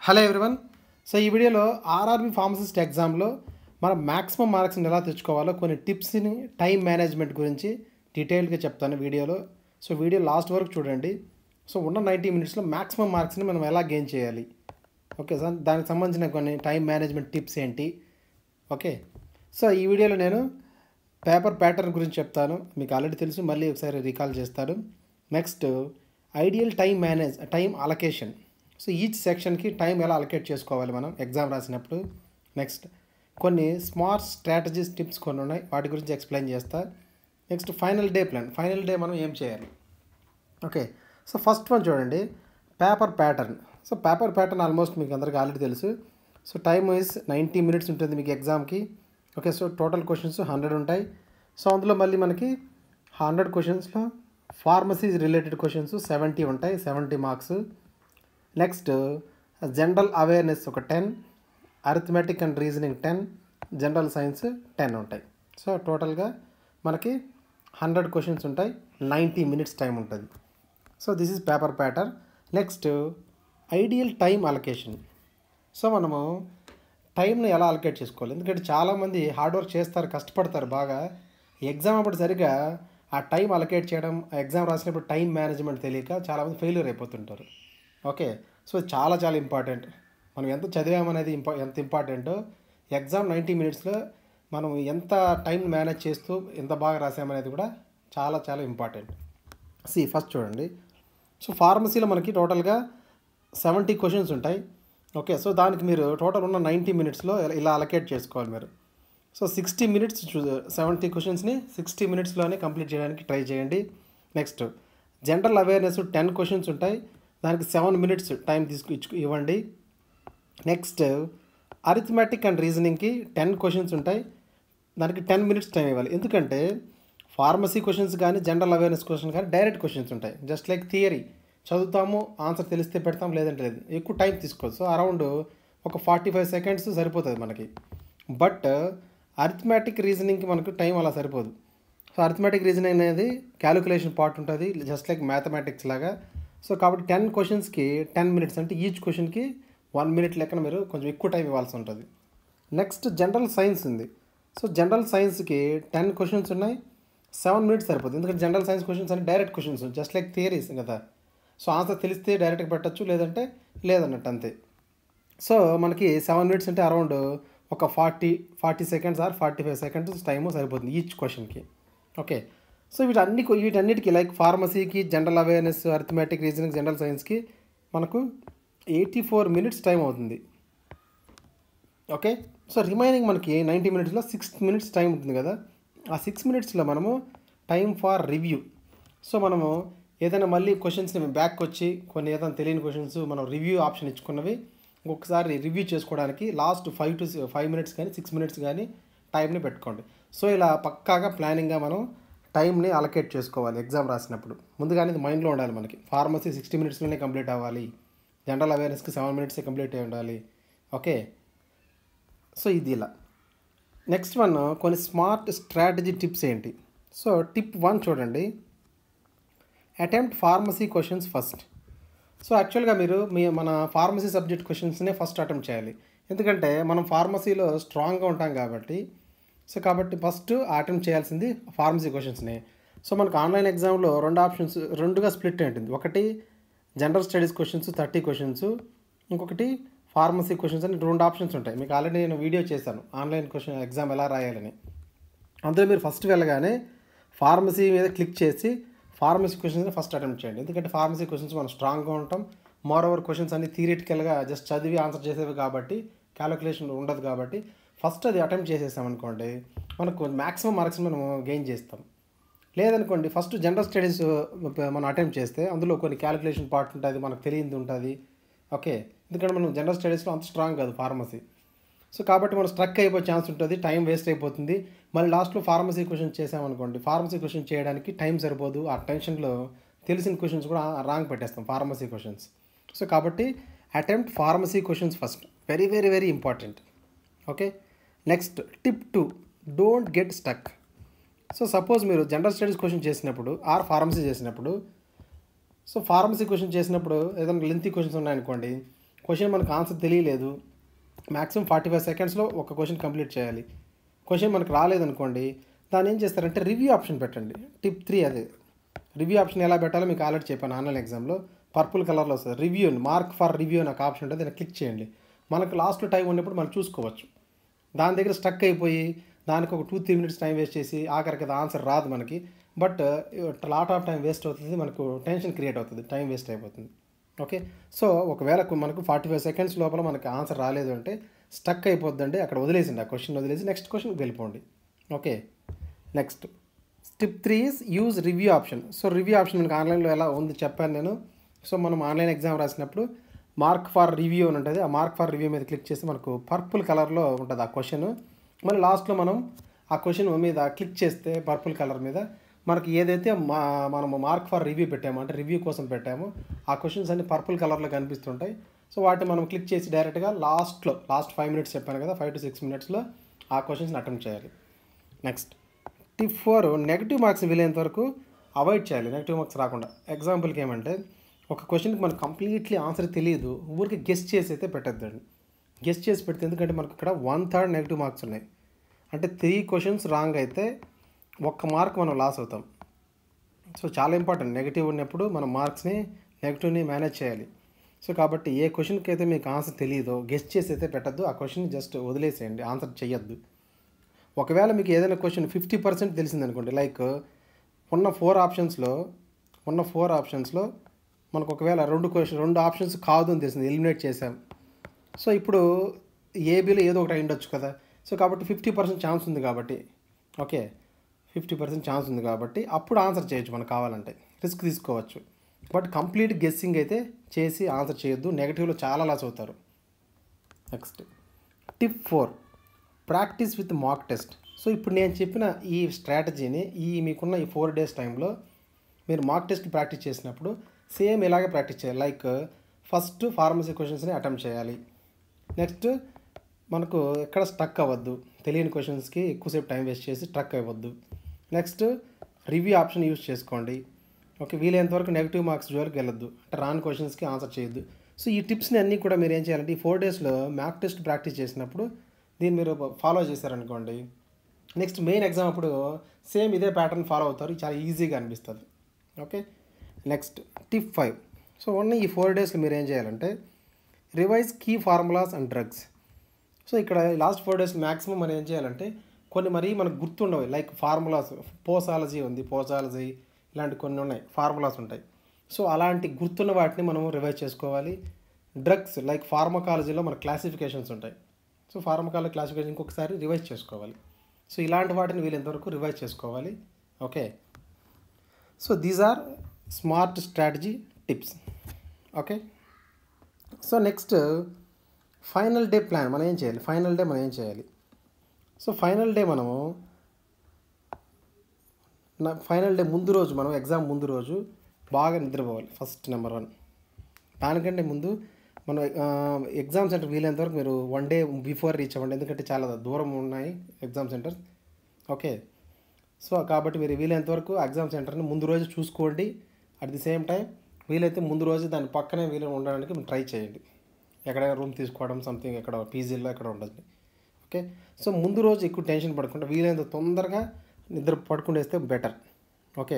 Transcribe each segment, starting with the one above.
Hello everyone. So ఈ వీడియోలో RRB pharmacist ఎగ్జామ్లో మనం మ్యాక్సిమం మార్క్స్ని ఎలా తెచ్చుకోవాలో కొన్ని టిప్స్ని టైం మేనేజ్మెంట్ గురించి డీటెయిల్గా చెప్తాను వీడియోలో. సో వీడియో లాస్ట్ వరకు చూడండి. సో ఉన్న 90 మినిట్స్లో మ్యాక్సిమం మార్క్స్ని మనం ఎలా గెయిన్ చేయాలి, ఓకే సార్, దానికి సంబంధించిన కొన్ని టైం మేనేజ్మెంట్ టిప్స్ ఏంటి, ఓకే. సో ఈ వీడియోలో నేను పేపర్ ప్యాటర్న్ గురించి చెప్తాను, మీకు ఆల్రెడీ తెలుసు, మళ్ళీ ఒకసారి రీకాల్ చేస్తాను. Next ideal time allocation. So each సెక్షన్కి టైం ఎలా అలొకేట్ చేసుకోవాలి మనం ఎగ్జామ్ రాసినప్పుడు. నెక్స్ట్ కొన్ని స్మార్ట్ స్ట్రాటజీస్ టిప్స్ కొన్ని ఉన్నాయి, వాటి గురించి ఎక్స్ప్లెయిన్ చేస్తా. Next final day plan, final day మనం ఏం చేయాలి, ఓకే. సో ఫస్ట్ వన్ చూడండి, paper pattern. So paper pattern almost మీకు అందరికీ ఆల్రెడీ తెలుసు. సో టైమ్ ఈజ్ 90 మినిట్స్ ఉంటుంది మీకు ఎగ్జామ్కి, ఓకే. సో టోటల్ క్వశ్చన్స్ 100 ఉంటాయి. సో అందులో మళ్ళీ మనకి 100 క్వశ్చన్స్లో ఫార్మసీ రిలేటెడ్ క్వశ్చన్స్ 70 ఉంటాయి, 70 మార్క్స్. నెక్స్ట్ జనరల్ అవేర్నెస్ ఒక 10, arithmetic and reasoning 10, general science 10 ఉంటాయి. సో టోటల్గా మనకి 100 క్వశ్చన్స్ ఉంటాయి, 90 మినిట్స్ టైం ఉంటుంది. So this is paper pattern. Next ideal time allocation. So మనము టైంని ఎలా అలొకేట్ చేసుకోవాలి, ఎందుకంటే చాలామంది హార్డ్ వర్క్ చేస్తారు, కష్టపడతారు బాగా. ఎగ్జామ్ అప్పుడు సరిగ్గా ఆ టైం అలొకేట్ చేయడం, ఆ ఎగ్జామ్ రాసినప్పుడు టైం మేనేజ్మెంట్ తెలియక చాలామంది ఫెయిల్యూర్ అయిపోతుంటారు, ఓకే. సో చాలా చాలా ఇంపార్టెంట్. మనం ఎంత చదివామనేది ఎంత ఇంపార్టెంటో, ఎగ్జామ్ 90 మినిట్స్లో మనం ఎంత టైం మేనేజ్ చేస్తూ ఎంత బాగా రాసామనేది కూడా చాలా చాలా ఇంపార్టెంట్. ఫస్ట్ చూడండి. సో ఫార్మసీలో మనకి టోటల్గా 70 క్వశ్చన్స్ ఉంటాయి, ఓకే. సో దానికి మీరు టోటల్ ఉన్న 90 మినిట్స్లో ఇలా అలొకేట్ చేసుకోవాలి మీరు. సో 60 మినిట్స్ 70 క్వశ్చన్స్ని 60 మినిట్స్లోనే కంప్లీట్ చేయడానికి ట్రై చేయండి. నెక్స్ట్ జనరల్ అవేర్నెస్ 10 క్వశ్చన్స్ ఉంటాయి, దానికి 7 మినిట్స్ టైం ఇవ్వండి. నెక్స్ట్ అరిథమెటిక్ అండ్ రీజనింగ్కి 10 క్వశ్చన్స్ ఉంటాయి, దానికి 10 మినిట్స్ టైం ఇవ్వాలి. ఎందుకంటే ఫార్మసీ క్వశ్చన్స్ కానీ జనరల్ అవేర్నెస్ క్వశ్చన్ కానీ డైరెక్ట్ క్వశ్చన్స్ ఉంటాయి, జస్ట్ లైక్ థియరీ చదువుతాము, ఆన్సర్ తెలిస్తే పెడతాం, లేదంటే లేదు, ఎక్కువ టైం తీసుకోవచ్చు. సో అరౌండ్ ఒక 45 సెకండ్స్ సరిపోతుంది మనకి. బట్ అరిథమెటిక్ రీజనింగ్కి మనకు టైం అలా సరిపోదు. సో అరిథమెటిక్ రీజనింగ్ అనేది క్యాలిక్యులేషన్ పార్ట్ ఉంటుంది, జస్ట్ లైక్ మ్యాథమెటిక్స్ లాగా. సో కాబట్టి 10 క్వశ్చన్స్కి 10 మినిట్స్, అంటే ఈచ్ క్వశ్చన్కి 1 మినిట్ లెక్కన మీరు కొంచెం ఎక్కువ టైం ఇవ్వాల్సి ఉంటుంది. నెక్స్ట్ జనరల్ సైన్స్ ఉంది. సో జనరల్ సైన్స్కి 10 క్వశ్చన్స్ ఉన్నాయి, 7 మినిట్స్ సరిపోతుంది. ఎందుకంటే జనరల్ సైన్స్ క్వశ్చన్స్ అంటే direct questions, just like theories కదా. సో ఆన్సర్ తెలిస్తే డైరెక్ట్గా పెట్టచ్చు, లేదంటే లేదన్నట్టు అంతే. సో మనకి 7 మినిట్స్ అంటే అరౌండ్ ఒక 40 సెకండ్స్ ఆర్ 45 సెకండ్స్ టైము సరిపోతుంది ఈచ్ క్వశ్చన్కి, ఓకే. సో వీటన్నిటికీ లైక్ ఫార్మసీకి, general awareness, arithmetic, reasoning, general సైన్స్కి మనకు 84 మినిట్స్ టైం అవుతుంది, ఓకే. సో రిమైనింగ్ మనకి 90 మినిట్స్లో 6 మినిట్స్ టైం ఉంటుంది కదా. ఆ 6 మినిట్స్లో మనము టైం ఫర్ రివ్యూ. సో మనము ఏదైనా మళ్ళీ క్వశ్చన్స్ని బ్యాక్ వచ్చి కొన్ని ఏదైనా తెలియని క్వశ్చన్స్ మనం రివ్యూ ఆప్షన్ ఇచ్చుకున్నవి ఇంకొకసారి రివ్యూ చేసుకోవడానికి లాస్ట్ 5 మినిట్స్ కానీ 6 మినిట్స్ కానీ టైంని పెట్టుకోండి. సో ఇలా పక్కాగా ప్లానింగ్గా మనం టైంని అలొకేట్ చేసుకోవాలి ఎగ్జామ్ రాసినప్పుడు. ముందుగానే ఇది మైండ్లో ఉండాలి మనకి. ఫార్మసీ 60 మినిట్స్లోనే కంప్లీట్ అవ్వాలి, జనరల్ అవేర్నెస్కి 7 మినిట్సే కంప్లీట్ అయి ఉండాలి, ఓకే. సో ఇది ఇలా. నెక్స్ట్ వన్ కొన్ని స్మార్ట్ స్ట్రాటజీ టిప్స్ ఏంటి. సో టిప్ 1 చూడండి, attempt pharmacy questions first. So యాక్చువల్గా మీరు మన ఫార్మసీ సబ్జెక్ట్ క్వశ్చన్స్నే ఫస్ట్ అటెంప్ట్ చేయాలి, ఎందుకంటే మనం ఫార్మసీలో స్ట్రాంగ్గా ఉంటాం కాబట్టి. సో కాబట్టి ఫస్ట్ అటెంప్ట్ చేయాల్సింది ఫార్మసీ క్వశ్చన్స్ని. సో మనకు ఆన్లైన్ ఎగ్జామ్లో 2 ఆప్షన్స్, 2గా స్ప్లిట్ ఉంటుంది. ఒకటి జనరల్ స్టడీస్ క్వశ్చన్స్ 30 క్వశ్చన్స్, ఇంకొకటి ఫార్మసీ క్వశ్చన్స్ అని 2 ఆప్షన్స్ ఉంటాయి. మీకు ఆల్రెడీ నేను వీడియో చేశాను ఆన్లైన్ క్వశ్చన్ ఎగ్జామ్ ఎలా రాయాలని. అందులో మీరు ఫస్ట్ వెళ్ళగానే ఫార్మసీ మీద క్లిక్ చేసి ఫార్మసీ క్వశ్చన్స్ని ఫస్ట్ అటెంప్ట్ చేయండి, ఎందుకంటే ఫార్మసీ క్వశ్చన్స్ మనం స్ట్రాంగ్గా ఉంటాం. మోర్ ఓవర్ క్వశ్చన్స్ అన్ని థియరిటికల్గా జస్ట్ చదివి ఆన్సర్ చేసేవి కాబట్టి క్యాలిక్యులేషన్ ఉండదు. కాబట్టి ఫస్ట్ అది అటెంప్ట్ చేసేసామనుకోండి, మనకు మ్యాక్సిమం మార్క్స్ మనం గెయిన్ చేస్తాం. లేదనుకోండి ఫస్ట్ జనరల్ స్టడీస్ మనం అటెంప్ట్ చేస్తే అందులో కొన్ని క్యాలిక్యులేషన్ పార్ట్ ఉంటుంది, మనకు తెలియంది ఉంటుంది, ఓకే. ఎందుకంటే మనం జనరల్ స్టడీస్లో అంత స్ట్రాంగ్ కాదు ఫార్మసీ. సో కాబట్టి మనం స్ట్రక్ అయిపోయే ఛాన్స్ ఉంటుంది, టైం వేస్ట్ అయిపోతుంది. మళ్ళీ లాస్ట్లో ఫార్మసీ క్వశ్చన్ చేసామనుకోండి, ఫార్మసీ క్వశ్చన్ చేయడానికి టైం సరిపోదు, ఆ టెన్షన్లో తెలిసిన క్వశ్చన్స్ కూడా రాంగ్ పెట్టేస్తాం ఫార్మసీ క్వశ్చన్స్. సో కాబట్టి attempt pharmacy questions first, very very very important, okay. Next tip 2, don't get stuck. So suppose మీరు జనరల్ స్టడీస్ క్వశ్చన్ చేసినప్పుడు ఆర్ ఫార్మసీ చేసినప్పుడు, సో ఫార్మసీ క్వశ్చన్ చేసినప్పుడు ఏదైనా లెంతీ క్వశ్చన్స్ ఉన్నాయనుకోండి, question మనకు answer తెలియలేదు, maximum 45 సెకండ్స్లో ఒక క్వశ్చన్ కంప్లీట్ చేయాలి. క్వశ్చన్ మనకు రాలేదనుకోండి, దాన్ని ఏం చేస్తారంటే రివ్యూ ఆప్షన్ పెట్టండి. టిప్ 3 అదే. రివ్యూ ఆప్షన్ ఎలా పెట్టాలో మీకు ఆల్రెడీ చెప్పాను ఆన్లైన్ ఎగ్జామ్లో. పర్పుల్ కలర్లో వస్తుంది రివ్యూ, మార్క్ ఫర్ రివ్యూ అని ఒక ఆప్షన్ ఉంటుంది, దాన్ని క్లిక్ చేయండి. మనకు లాస్ట్లో టైం ఉన్నప్పుడు మనం చూసుకోవచ్చు. దాని దగ్గర స్టక్ అయిపోయి దానికి ఒక 2-3 మినిట్స్ టైం వేస్ట్ చేసి ఆఖరికి అది ఆన్సర్ రాదు మనకి. But lot of time waste అవుతుంది, మనకు టెన్షన్ క్రియేట్ అవుతుంది, టైం వేస్ట్ అయిపోతుంది. ఓకే, సో ఒకవేళ మనకు 45 సెకండ్స్ లోపల మనకి ఆన్సర్ రాలేదు అంటే స్టక్ అయిపోద్దండి, అక్కడ వదిలేసిండి, ఆ క్వశ్చన్ వదిలేసి నెక్స్ట్ క్వశ్చన్కి వెళ్ళిపోండి. Okay, next step 3 is use review option. So review option మనకు ఆన్లైన్లో ఎలా ఉంది చెప్పాను నేను. సో మనం ఆన్లైన్ ఎగ్జామ్ రాసినప్పుడు మార్క్ ఫర్ రివ్యూ అని ఉంటుంది, ఆ మార్క్ ఫర్ రివ్యూ మీద క్లిక్ చేసి మనకు పర్పుల్ కలర్లో ఉంటుంది ఆ క్వశ్చన్. మళ్ళీ లాస్ట్లో మనం ఆ క్వశ్చన్ మీద క్లిక్ చేస్తే పర్పుల్ కలర్ మీద మనకి ఏదైతే మనము మార్క్ ఫర్ రివ్యూ పెట్టామో, అంటే రివ్యూ కోసం పెట్టామో, ఆ క్వశ్చన్స్ అన్ని పర్పుల్ కలర్లో కనిపిస్తుంటాయి. సో వాటిని మనం క్లిక్ చేసి డైరెక్ట్గా లాస్ట్ 5 మినిట్స్ చెప్పాను కదా, 5 to 6 మినిట్స్లో ఆ క్వశ్చన్స్ని అటెంప్ట్ చేయాలి. నెక్స్ట్ టిప్ 4, నెగిటివ్ మార్క్స్ వీలైనంత వరకు అవాయిడ్ చేయాలి, నెగిటివ్ మార్క్స్ రాకుండా. ఎగ్జాంపుల్కి ఏమంటే ఒక క్వశ్చన్కి మనకు కంప్లీట్లీ ఆన్సర్ తెలియదు, ఊరికి గెస్ట్ చేసి అయితే పెట్టద్దండి. గెస్ట్ చేసి పెడితే ఎందుకంటే మనకు ఇక్కడ 1/3 నెగిటివ్ మార్క్స్ ఉన్నాయి. అంటే 3 క్వశ్చన్స్ రాంగ్ అయితే 1 మార్క్ మనం లాస్ అవుతాం. సో చాలా ఇంపార్టెంట్, నెగిటివ్ ఉన్నప్పుడు మనం మార్క్స్ని నెగిటివ్ని మేనేజ్ చేయాలి. సో కాబట్టి ఏ క్వశ్చన్కి అయితే మీకు ఆన్సర్ తెలియదో గెస్ట్ చేసి అయితే పెట్టద్దు, ఆ క్వశ్చన్ జస్ట్ వదిలేసేయండి, ఆన్సర్ చేయొద్దు. ఒకవేళ మీకు ఏదైనా క్వశ్చన్ 50% తెలిసిందనుకోండి, లైక్ ఉన్న 4 ఆప్షన్స్లో మనకు ఒకవేళ 2 ఆప్షన్స్ కాదు అని తెలిసింది, ఎలిమినేట్ చేసాం. సో ఇప్పుడు ఏబీలో ఏదో ఒకటి అయ్యుండొచ్చు కదా. సో కాబట్టి 50% ఛాన్స్ ఉంది కాబట్టి, ఓకే, 50% ఛాన్స్ ఉంది కాబట్టి అప్పుడు ఆన్సర్ చేయొచ్చు, మనకు కావాలంటే రిస్క్ తీసుకోవచ్చు. బట్ కంప్లీట్ గెస్సింగ్ అయితే చేసి ఆన్సర్ చేయొద్దు, నెగిటివ్లో చాలా లాస్ అవుతారు. Next tip 4, practice with mock test. So ఇప్పుడు నేను చెప్పిన ఈ స్ట్రాటజీని మీకున్న ఈ 4 days టైంలో మీరు మాక్ టెస్ట్ ప్రాక్టీస్ చేసినప్పుడు సేమ్ ఇలాగే ప్రాక్టీస్ చేయాలి. లైక్ ఫస్ట్ ఫార్మసీ క్వశ్చన్స్ని అటెంప్ట్ చేయాలి. నెక్స్ట్ మనకు ఎక్కడ స్టక్ అవ్వద్దు, తెలియని క్వశ్చన్స్కి ఎక్కువసేపు టైం వేస్ట్ చేసి స్టక్ అవ్వద్దు. నెక్స్ట్ రివ్యూ ఆప్షన్ యూజ్ చేసుకోండి. ఓకే, వీలైనంతవరకు నెగిటివ్ మార్క్స్ జోలికి వెళ్ళొద్దు, అంటే రాని క్వశ్చన్స్కి ఆన్సర్ చేయొద్దు. సో ఈ టిప్స్ని అన్నీ కూడా మీరు ఏం చేయాలంటే ఈ 4 daysలో మ్యాక్ టెస్ట్ ప్రాక్టీస్ చేసినప్పుడు దీన్ని మీరు ఫాలో చేశారనుకోండి, నెక్స్ట్ మెయిన్ ఎగ్జామ్ అప్పుడు సేమ్ ఇదే ప్యాటర్న్ ఫాలో అవుతారు, చాలా ఈజీగా అనిపిస్తుంది. Okay, next tip 5. సో ఈ 4 daysలో మీరు ఏం చేయాలంటే revise key formulas and drugs. So ఇక్కడ లాస్ట్ 4 days మ్యాక్సిమం మనం ఏం చేయాలంటే కొన్ని మరీ మనకు గుర్తుండవు, లైక్ ఫార్ములాస్, పోసాలజీ ఇలాంటి కొన్ని ఉన్నాయి, ఫార్ములాస్ ఉంటాయి. సో అలాంటి గుర్తున్న వాటిని మనం రివైజ్ చేసుకోవాలి. డ్రగ్స్ లైక్ ఫార్మకాలజీలో మన క్లాసిఫికేషన్స్ ఉంటాయి, సో ఫార్మకాలజీ క్లాసిఫికేషన్ ఇంకొకసారి రివైజ్ చేసుకోవాలి. సో ఇలాంటి వాటిని వీలైనంతవరకు రివైజ్ చేసుకోవాలి. Okay, so these are smart strategy tips. Okay, so next final day plan మనం ఏం చేయాలి. సో ఫైనల్ డే ముందు రోజు మనం ఎగ్జామ్ ముందు రోజు బాగా నిద్రపోవాలి, ఫస్ట్ నెంబర్ 1. దానికంటే ముందు మనం ఎగ్జామ్ సెంటర్ వీలైనంతవరకు మీరు 1 day బిఫోర్ రీచ్ అవ్వండి, ఎందుకంటే చాలా దూరం ఉన్నాయి ఎగ్జామ్ సెంటర్. ఓకే, సో కాబట్టి మీరు వీలైనంతవరకు ఎగ్జామ్ సెంటర్ని ముందు రోజు చూసుకోండి. అట్ ది సేమ్ టైం వీలైతే ముందు రోజు దాని పక్కనే ఉండడానికి మీరు ట్రై చేయండి, ఎక్కడైనా రూమ్ తీసుకోవడం సంథింగ్, ఎక్కడ పీజీలో ఎక్కడ ఉండదు. ఓకే, సో ముందు రోజు ఎక్కువ టెన్షన్ పడకుండా వీలైనంత తొందరగా నిద్ర పడుకుండేస్తే బెటర్. ఓకే,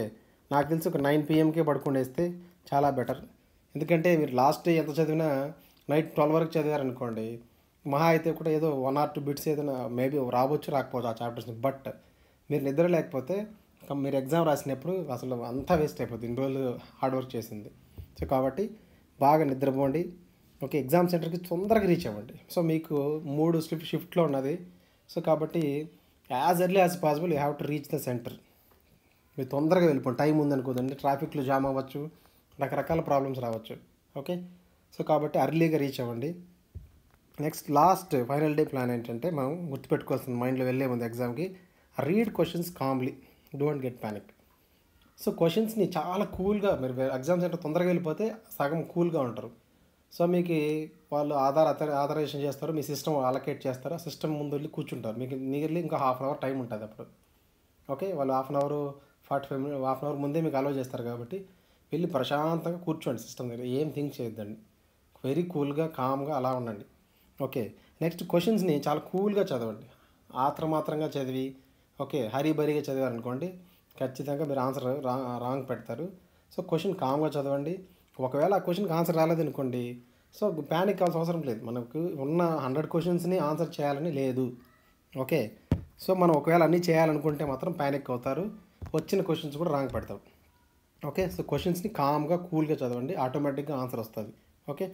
నాకు తెలిసి ఒక 9 PM పడుకుండేస్తే చాలా బెటర్. ఎందుకంటే మీరు లాస్ట్ డే ఎంత చదివినా నైట్ 12 వరకు చదివారనుకోండి, మహా అయితే కూడా ఏదో 1 or 2 bits ఏదైనా మేబీ రాకపోవచ్చు ఆ చాప్టర్స్ని. బట్ మీరు నిద్ర లేకపోతే మీరు ఎగ్జామ్ రాసినప్పుడు అసలు అంతా వేస్ట్ అయిపోతుంది, ఇన్ని రోజులు హార్డ్ వర్క్ చేసింది. సో కాబట్టి బాగా నిద్రపోండి. ఓకే, ఎగ్జామ్ సెంటర్కి తొందరగా రీచ్ అవ్వండి. సో మీకు 3 షిఫ్ట్లో ఉన్నది. సో కాబట్టి as early as possible you have to reach the centre. మీరు తొందరగా వెళ్ళిపోండి, టైం ఉందనుకోదండి, ట్రాఫిక్లో జామ్ అవ్వచ్చు, రకరకాల ప్రాబ్లమ్స్ రావచ్చు. ఓకే, సో కాబట్టి అర్లీగా రీచ్ అవ్వండి. నెక్స్ట్ ఫైనల్ డే ప్లాన్ ఏంటంటే మనం గుర్తుపెట్టుకోవాల్సింది మైండ్లో వెళ్ళే ముందు ఎగ్జామ్కి, read questions calmly, don't get panic. So క్వశ్చన్స్ని చాలా కూల్గా, మీరు ఎగ్జామ్ సెంటర్ తొందరగా వెళ్ళిపోతే సగం కూల్గా ఉంటారు. సో మీకు వాళ్ళు ఆథరైజేషన్ చేస్తారు, మీ సిస్టమ్ అలొకేట్ చేస్తారు, ఆ సిస్టమ్ ముందు వెళ్ళి కూర్చుంటారు, మీకు నియర్లీ ఇంకా 1/2 hour టైం ఉంటుంది అప్పుడు. ఓకే, వాళ్ళు 1/2 hour 45 minutes 1/2 hour ముందే మీకు అలౌ చేస్తారు కాబట్టి వెళ్ళి ప్రశాంతంగా కూర్చోండి సిస్టమ్ దగ్గర, ఏం థింక్ చేయొద్దండి. వెరీ కూల్గా కామ్గా అలా ఉండండి. ఓకే, నెక్స్ట్ క్వశ్చన్స్ని చాలా కూల్గా చదవండి. ఆత్రమాత్రంగా చదివి హరీబరీగా చదివారనుకోండి ఖచ్చితంగా మీరు ఆన్సర్ రాంగ్ పెడతారు. సో క్వశ్చన్ కామ్గా చదవండి. ఒకవేళ ఆ క్వశ్చన్కి ఆన్సర్ రాలేదనుకోండి, సో ప్యానిక్ అవ్వాల్సిన అవసరం లేదు. మనకు ఉన్న 100 క్వశ్చన్స్ని ఆన్సర్ చేయాలని లేదు. ఓకే, సో మనం ఒకవేళ అన్నీ చేయాలనుకుంటే మాత్రం ప్యానిక్ అవుతారు, వచ్చిన క్వశ్చన్స్ కూడా రాంగ్ పెడతాం. ఓకే, సో క్వశ్చన్స్ని కామ్గా కూల్గా చదవండి, ఆటోమేటిక్గా ఆన్సర్ వస్తుంది. ఓకే,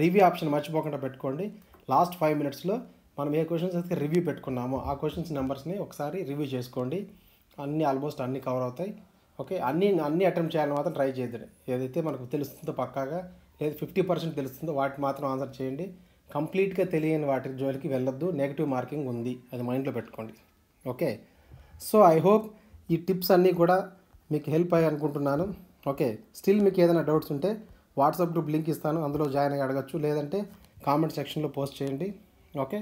రివ్యూ ఆప్షన్ మర్చిపోకుండా పెట్టుకోండి. లాస్ట్ 5 మినిట్స్లో మనం ఏ క్వశ్చన్స్ అయితే రివ్యూ పెట్టుకున్నామో ఆ క్వశ్చన్స్ నెంబర్స్ని ఒకసారి రివ్యూ చేసుకోండి. ఆల్మోస్ట్ అన్నీ కవర్ అవుతాయి. ఓకే, అన్నీ అటెంప్ట్ చేయాలని మాత్రం ట్రై చేయద్దు. ఏదైతే మనకు తెలుస్తుందో పక్కాగా, లేదు 50% తెలుస్తుందో వాటి మాత్రం ఆన్సర్ చేయండి. కంప్లీట్గా తెలియని వాటి జోలికి వెళ్ళొద్దు. నెగిటివ్ మార్కింగ్ ఉంది, అది మైండ్లో పెట్టుకోండి. ఓకే, సో ఐ హోప్ ఈ టిప్స్ అన్నీ కూడా మీకు హెల్ప్ అయ్యి అనుకుంటున్నాను. ఓకే, స్టిల్ మీకు ఏదైనా డౌట్స్ ఉంటే వాట్సాప్ గ్రూప్ లింక్ ఇస్తాను, అందులో జాయిన్ అయ్యి అడగచ్చు, లేదంటే కామెంట్ సెక్షన్లో పోస్ట్ చేయండి. ఓకే,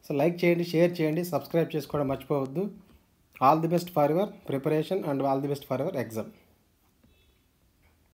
సో లైక్ చేయండి, షేర్ చేయండి, సబ్స్క్రైబ్ చేసుకోవడం మర్చిపోవద్దు. All the best for your preparation and all the best for your exam.